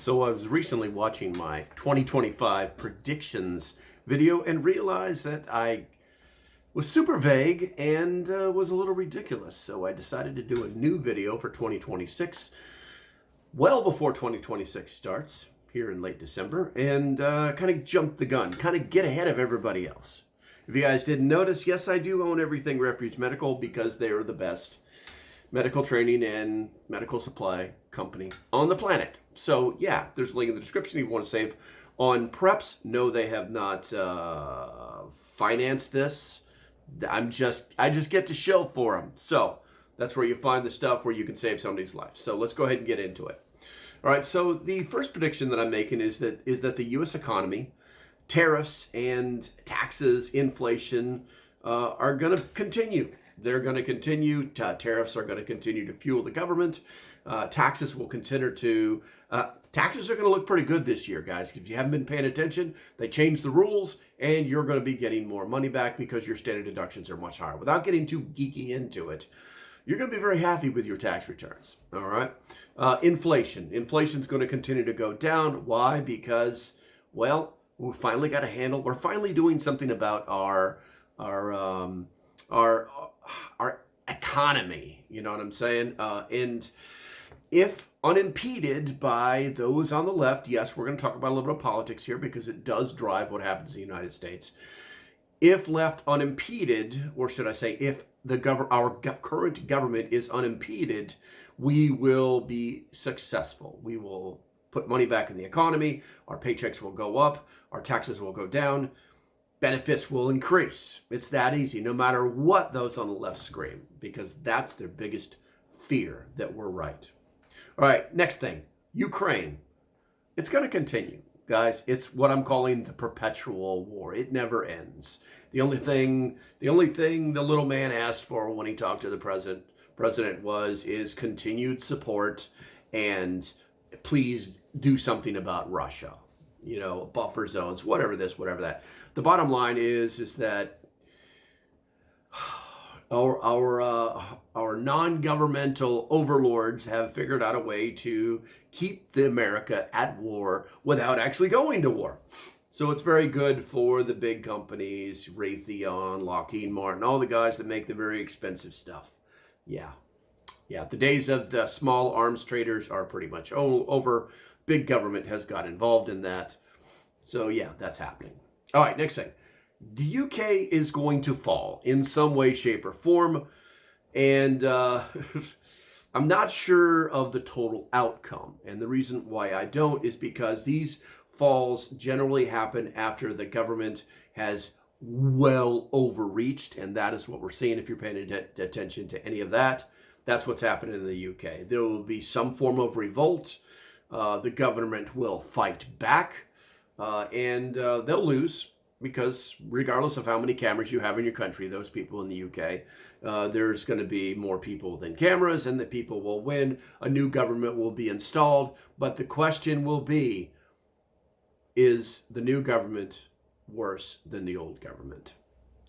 So I was recently watching my 2025 predictions video and realized that I was super vague and was a little ridiculous. So I decided to do a new video for 2026, well before 2026 starts here in late December, and kind of jump the gun, kind of get ahead of everybody else. If you guys didn't notice, yes, I do own Everything Refuge Medical because they are the best medical training and medical supply company on the planet. So yeah, there's a link in the description if you want to save on preps. No, they have not financed this. I just get to shill for them. So that's where you find the stuff where you can save somebody's life. So let's go ahead and get into it. All right. So the first prediction that I'm making is that the U.S. economy, tariffs and taxes, inflation are going to continue. They're going to continue. Tariffs are going to continue to fuel the government. Taxes will continue to. Taxes are going to look pretty good this year, guys. If you haven't been paying attention, they changed the rules, and you're going to be getting more money back because your standard deductions are much higher. Without getting too geeky into it, you're going to be very happy with your tax returns. All right. Inflation. Inflation's going to continue to go down. Why? Because, well, we finally got a handle. We're finally doing something about our economy. You know what I'm saying? And if unimpeded by those on the left, yes, we're going to talk about a little bit of politics here because it does drive what happens in the United States. If left unimpeded, or should I say, if our current government is unimpeded, we will be successful. We will put money back in the economy. Our paychecks will go up. Our taxes will go down. Benefits will increase. It's that easy, no matter what those on the left scream, because that's their biggest fear, that we're right. All right, next thing, Ukraine. It's going to continue, guys. It's what I'm calling the perpetual war. It never ends. The only thing the little man asked for when he talked to the president is continued support and please do something about Russia. You know, buffer zones, whatever this, whatever that. The bottom line is that our non-governmental overlords have figured out a way to keep the America at war without actually going to war. So it's very good for the big companies, Raytheon, Lockheed Martin, all the guys that make the very expensive stuff. Yeah. The days of the small arms traders are pretty much over. Big government has got involved in that. So yeah, that's happening. All right, next thing. The UK is going to fall in some way, shape, or form. And I'm not sure of the total outcome. And the reason why I don't is because these falls generally happen after the government has well overreached. And that is what we're seeing if you're paying attention to any of that. That's what's happening in the UK. There will be some form of revolt. The government will fight back. And they'll lose. Because regardless of how many cameras you have in your country, those people in the UK, there's going to be more people than cameras, and the people will win. A new government will be installed. But the question will be, is the new government worse than the old government?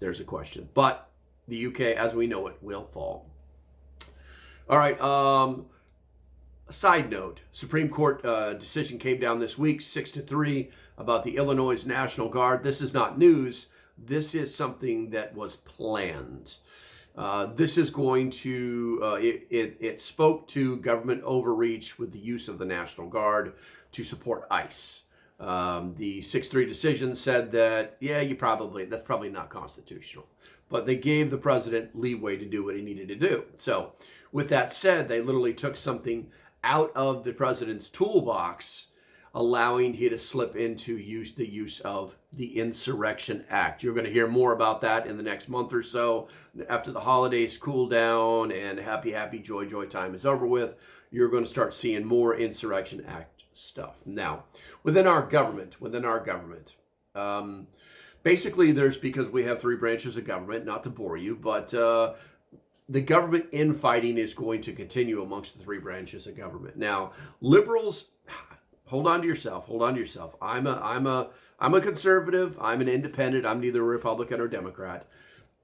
There's a question. But the UK, as we know it, will fall. All right. Side note, Supreme Court decision came down this week, 6-3, about the Illinois National Guard. This is not news. This is something that was planned. This is going to, it spoke to government overreach with the use of the National Guard to support ICE. The 6-3 decision said that, yeah, that's probably not constitutional. But they gave the president leeway to do what he needed to do. So with that said, they literally took something out of the president's toolbox, allowing him to slip into the use of the Insurrection Act. You're going to hear more about that in the next month or so. After the holidays cool down and happy, joy time is over with, you're going to start seeing more Insurrection Act stuff. Now, within our government, basically because we have three branches of government, not to bore you, but the government infighting is going to continue amongst the three branches of government. Now, liberals, hold on to yourself. I'm a conservative. I'm an independent. I'm neither a Republican or Democrat.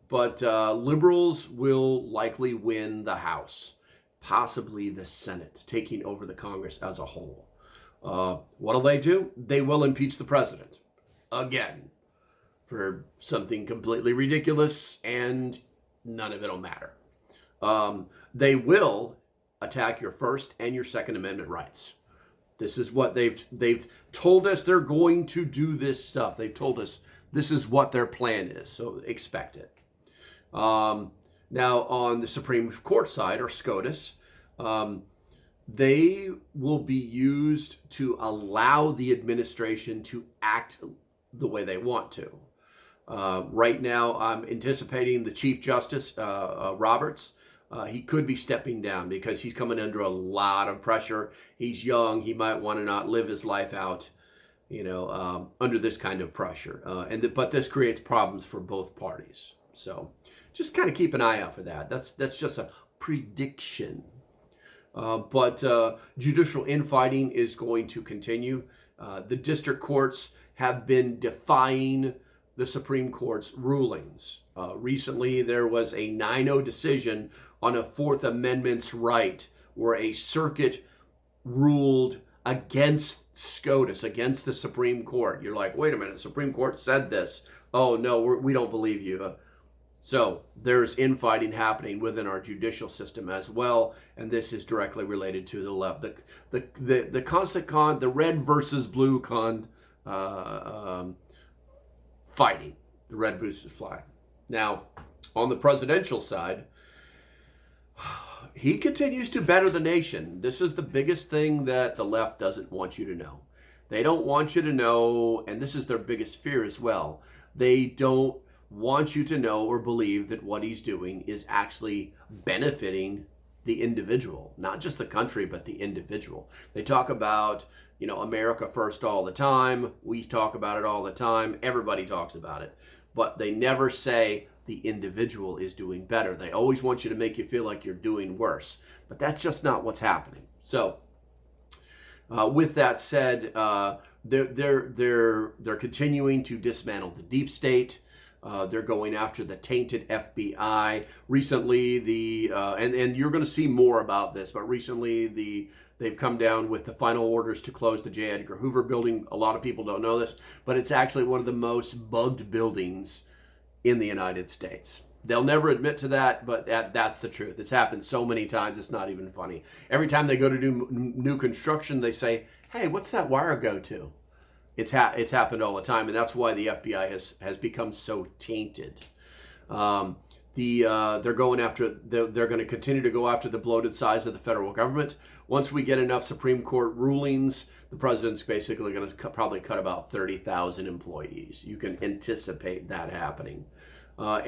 But liberals will likely win the House, possibly the Senate, taking over the Congress as a whole. What do? They will impeach the president again for something completely ridiculous, and none of it will matter. They will attack your First and your Second Amendment rights. This is what they've told us they're going to do this stuff. They've told us this is what their plan is, so expect it. Now, on the Supreme Court side, or SCOTUS, they will be used to allow the administration to act the way they want to. Right now, I'm anticipating the Chief Justice, Roberts. He could be stepping down because he's coming under a lot of pressure. He's young. He might want to not live his life out, under this kind of pressure. But this creates problems for both parties. So just kind of keep an eye out for that. That's just a prediction. But judicial infighting is going to continue. The district courts have been defying the Supreme Court's rulings. Recently, there was a 9-0 decision on a Fourth Amendment's right where a circuit ruled against SCOTUS, against the Supreme Court. You're like, wait a minute, the Supreme Court said this. Oh, no, we don't believe you. So there's infighting happening within our judicial system as well, and this is directly related to the left. The constant the red versus blue fighting, the red versus flag. Now, on the presidential side, he continues to better the nation. This is the biggest thing that the left doesn't want you to know. They don't want you to know, and this is their biggest fear as well. They don't want you to know or believe that what he's doing is actually benefiting the individual, not just the country, but the individual. They talk about, America first all the time. We talk about it all the time. Everybody talks about it. But they never say the individual is doing better. They always want you to make you feel like you're doing worse. But that's just not what's happening. So, with that said, they're continuing to dismantle the deep state. They're going after the tainted FBI. Recently, and you're going to see more about this, but recently they've come down with the final orders to close the J. Edgar Hoover building. A lot of people don't know this, but it's actually one of the most bugged buildings in the United States. They'll never admit to that, but that's the truth. It's happened so many times, it's not even funny. Every time they go to do new construction, they say, hey, what's that wire go to? It's happened all the time, and that's why the FBI has become so tainted. They're going to continue to go after the bloated size of the federal government. Once we get enough Supreme Court rulings, the president's basically going to probably cut about 30,000 employees. You can anticipate that happening. One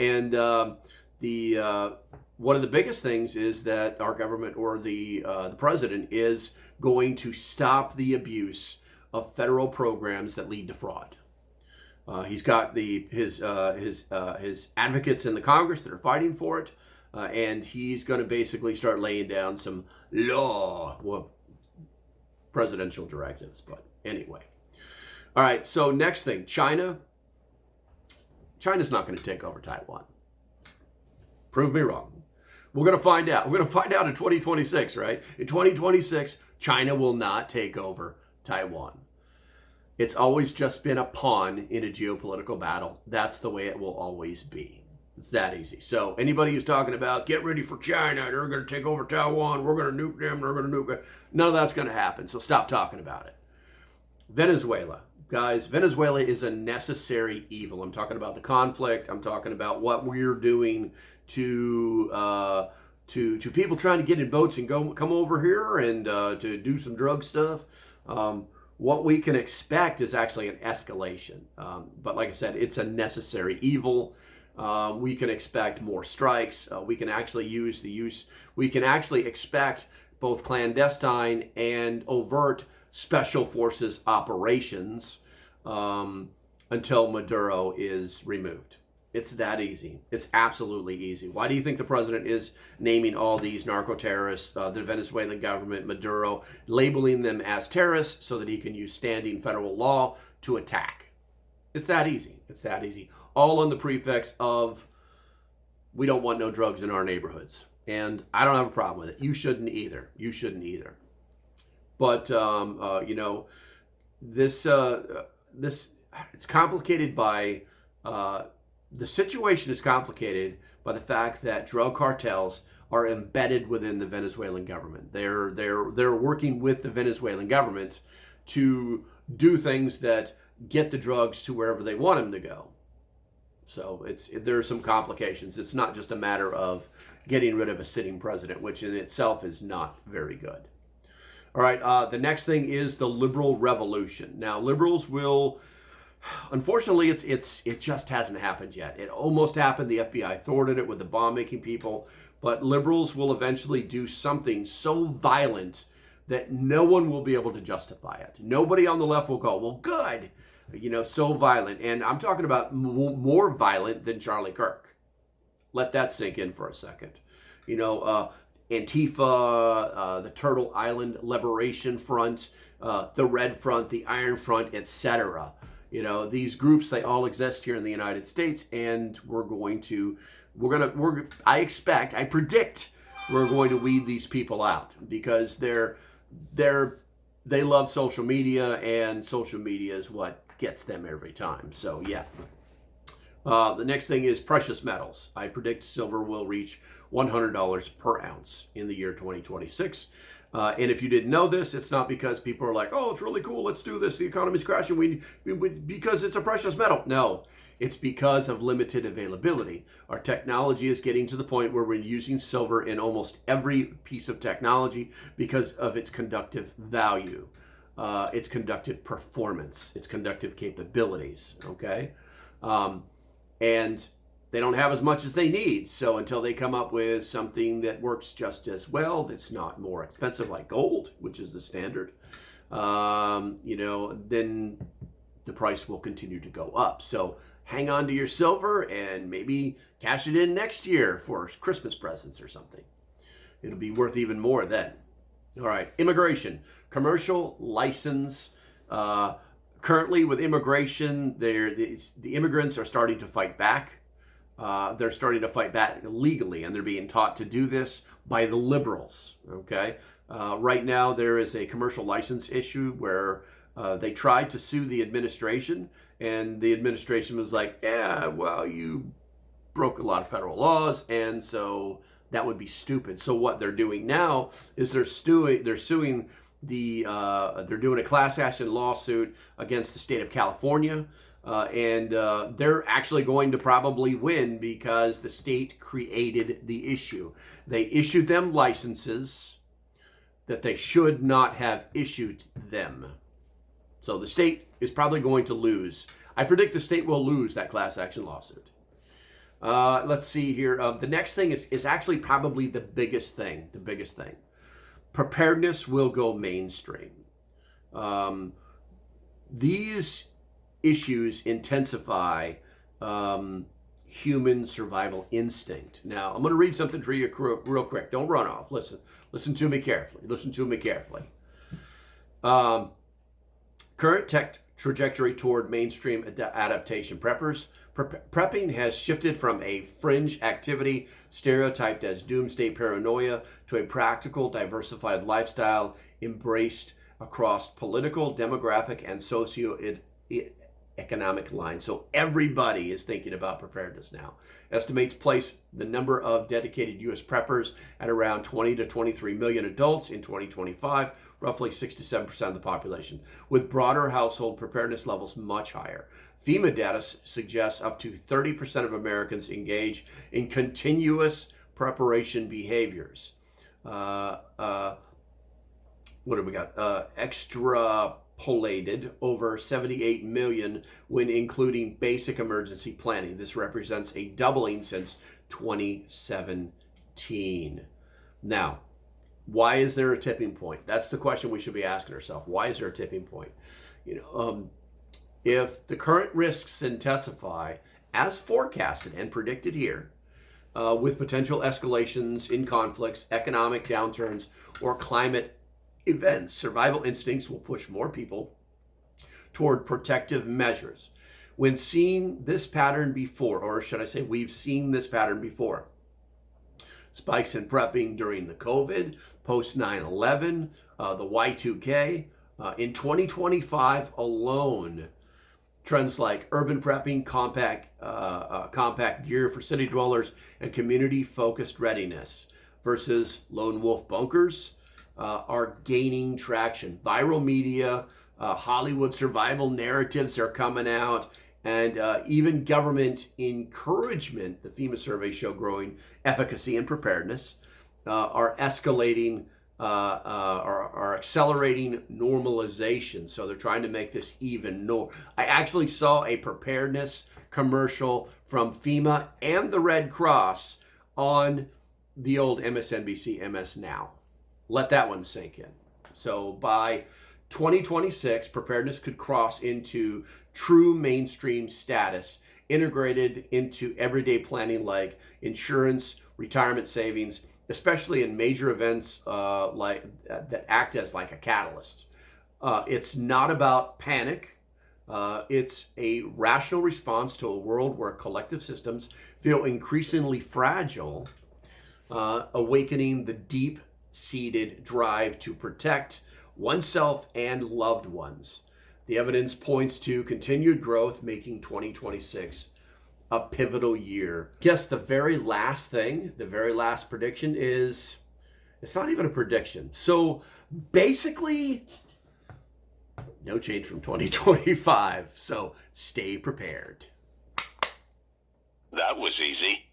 of the biggest things is that our government, or the president, is going to stop the abuse of federal programs that lead to fraud. He's got his advocates in the Congress that are fighting for it, and he's going to basically start laying down some presidential directives. But anyway, all right. So next thing, China's not going to take over Taiwan. Prove me wrong. We're going to find out. We're going to find out in 2026, right? In 2026, China will not take over Taiwan. It's always just been a pawn in a geopolitical battle. That's the way it will always be. It's that easy. So anybody who's talking about, get ready for China, they're going to take over Taiwan, we're going to nuke them, they're going to nuke them, none of that's going to happen. So stop talking about it. Venezuela. Guys, Venezuela is a necessary evil. I'm talking about the conflict. I'm talking about what we're doing to people trying to get in boats and come over here and to do some drug stuff. What we can expect is actually an escalation. But like I said, it's a necessary evil. We can expect more strikes. We can actually we can actually expect both clandestine and overt special forces operations until Maduro is removed. It's that easy. It's absolutely easy. Why do you think the president is naming all these narco-terrorists, the Venezuelan government, Maduro, labeling them as terrorists so that he can use standing federal law to attack? It's that easy. It's that easy. All on the prefix of, we don't want no drugs in our neighborhoods. And I don't have a problem with it. You shouldn't either. You shouldn't either. But this it's complicated by the situation is complicated by the fact that drug cartels are embedded within the Venezuelan government. They're working with the Venezuelan government to do things that get the drugs to wherever they want them to go. So there are some complications. It's not just a matter of getting rid of a sitting president, which in itself is not very good. All right, the next thing is the liberal revolution. Now, liberals will, unfortunately, it just hasn't happened yet. It almost happened. The FBI thwarted it with the bomb-making people, but liberals will eventually do something so violent that no one will be able to justify it. Nobody on the left will go, well, good, so violent. And I'm talking about more violent than Charlie Kirk. Let that sink in for a second. Antifa, the Turtle Island Liberation Front, the Red Front, the Iron Front, etc. These groups, they all exist here in the United States, and I predict we're going to weed these people out because they love social media, and social media is what gets them every time. So yeah. The next thing is precious metals. I predict silver will reach $100 per ounce in the year 2026. And if you didn't know this, it's not because people are like, oh, it's really cool, let's do this, the economy's crashing, because it's a precious metal. No, it's because of limited availability. Our technology is getting to the point where we're using silver in almost every piece of technology because of its conductive value, its conductive performance, its conductive capabilities, okay? And they don't have as much as they need. So until they come up with something that works just as well, that's not more expensive like gold, which is the standard, then the price will continue to go up. So hang on to your silver and maybe cash it in next year for Christmas presents or something. It'll be worth even more then. All right, immigration, commercial license. Currently with immigration, the immigrants are starting to fight back. They're starting to fight back legally, and they're being taught to do this by the liberals, okay? Right now, there is a commercial license issue where they tried to sue the administration, and the administration was like, yeah, well, you broke a lot of federal laws, and so that would be stupid. So what they're doing now is they're suing they're doing a class action lawsuit against the state of California, and they're actually going to probably win because the state created the issue. They issued them licenses that they should not have issued them. So the state is probably going to lose. I predict the state will lose that class action lawsuit. Let's see here. The next thing is actually probably the biggest thing. Preparedness will go mainstream. These issues intensify human survival instinct. Now, I'm going to read something for you real quick. Don't run off. Listen to me carefully. Current tech trajectory toward mainstream adaptation. Prepping has shifted from a fringe activity stereotyped as doomsday paranoia to a practical, diversified lifestyle embraced across political, demographic, and socio-economic lines. So everybody is thinking about preparedness now. Estimates place the number of dedicated U.S. preppers at around 20 to 23 million adults in 2025, roughly 6 to 7% of the population, with broader household preparedness levels much higher. FEMA data suggests up to 30% of Americans engage in continuous preparation behaviors. What have we got? Extrapolated over 78 million when including basic emergency planning. This represents a doubling since 2017. Now, why is there a tipping point? That's the question we should be asking ourselves. Why is there a tipping point? If the current risks intensify, as forecasted and predicted here, with potential escalations in conflicts, economic downturns, or climate events, survival instincts will push more people toward protective measures. When seeing this pattern before, or should I say we've seen this pattern before, spikes in prepping during the COVID post 9/11, the Y2K. In 2025 alone, trends like urban prepping, compact gear for city dwellers, and community-focused readiness versus lone wolf bunkers are gaining traction. Viral media, Hollywood survival narratives are coming out, and even government encouragement, the FEMA surveys show growing efficacy and preparedness, are escalating, are accelerating normalization. So they're trying to make this even normal. I actually saw a preparedness commercial from FEMA and the Red Cross on the old MSNBC MS Now. Let that one sink in. So by 2026, preparedness could cross into true mainstream status, integrated into everyday planning like insurance, retirement savings, especially in major events like that act as like a catalyst. It's not about panic. It's a rational response to a world where collective systems feel increasingly fragile, awakening the deep-seated drive to protect oneself and loved ones. The evidence points to continued growth, making 2026 a pivotal year. Guess the very last thing, the very last prediction is, it's not even a prediction. So basically, no change from 2025. So stay prepared. That was easy.